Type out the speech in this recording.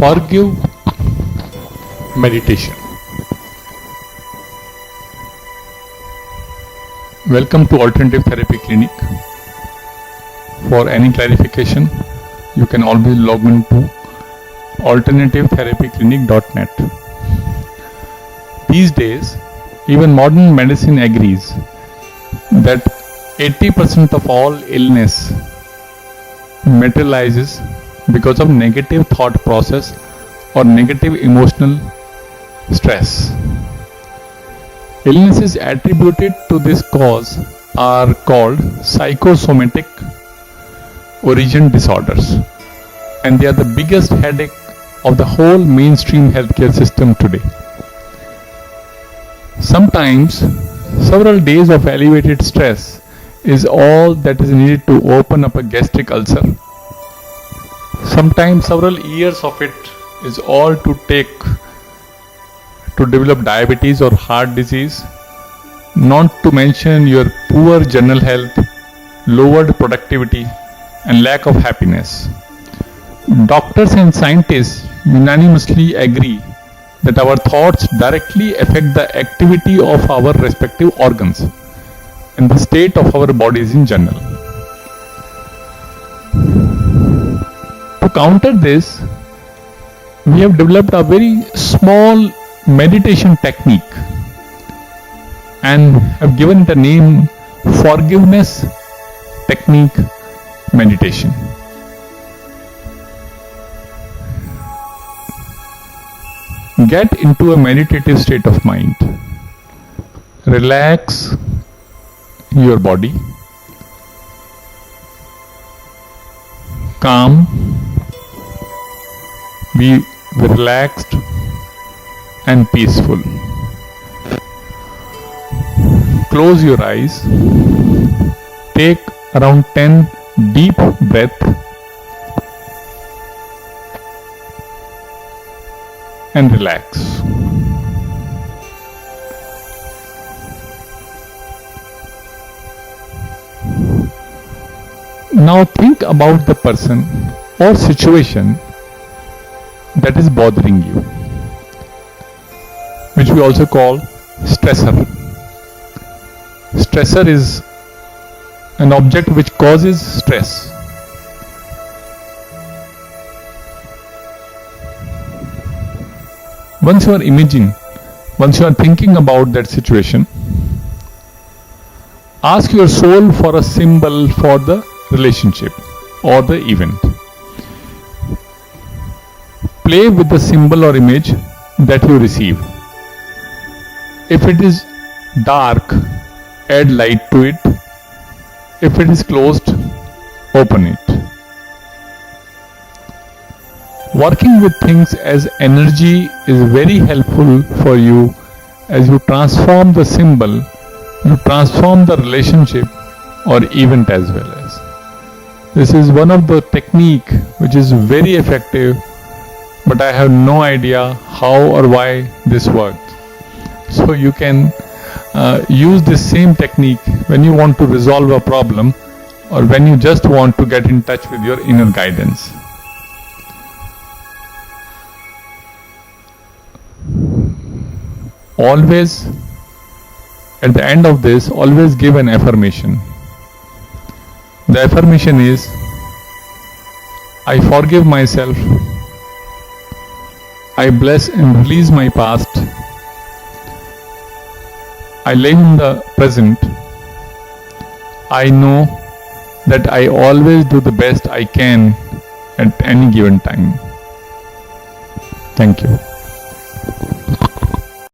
Forgive meditation. Welcome to Alternative Therapy Clinic. For any clarification, you can always log into alternativetherapyclinic.net. These days, even modern medicine agrees that 80% of all illness materializes because of negative thought process or negative emotional stress. Illnesses attributed to this cause are called psychosomatic origin disorders, and they are the biggest headache of the whole mainstream healthcare system today. Sometimes several days of elevated stress is all that is needed to open up a gastric ulcer. Sometimes several years of it is all to take to develop diabetes or heart disease, not to mention your poor general health, lowered productivity, and lack of happiness. Doctors and scientists unanimously agree that our thoughts directly affect the activity of our respective organs and the state of our bodies in general. To counter this, we have developed a very small meditation technique and have given it a name, Forgiveness Technique Meditation. Get into a meditative state of mind. Relax your body. Calm. Be relaxed and peaceful. Close your eyes. Take around 10 deep breaths and relax. Now think about the person or situation that is bothering you, which we also call stressor. Stressor is an object which causes stress. Once you are thinking about that situation, ask your soul for a symbol for the relationship or the event. Play with the symbol or image that you receive. If it is dark, add light to it. If it is closed, open it. Working with things as energy is very helpful for you. As you transform the symbol, you transform the relationship or event as well as. This is one of the technique which is very effective, but I have no idea how or why this works. So you can use this same technique when you want to resolve a problem or when you just want to get in touch with your inner guidance. Always, at the end of this, always give an affirmation. The affirmation is, I forgive myself, I bless and release my past, I live in the present, I know that I always do the best I can at any given time. Thank you.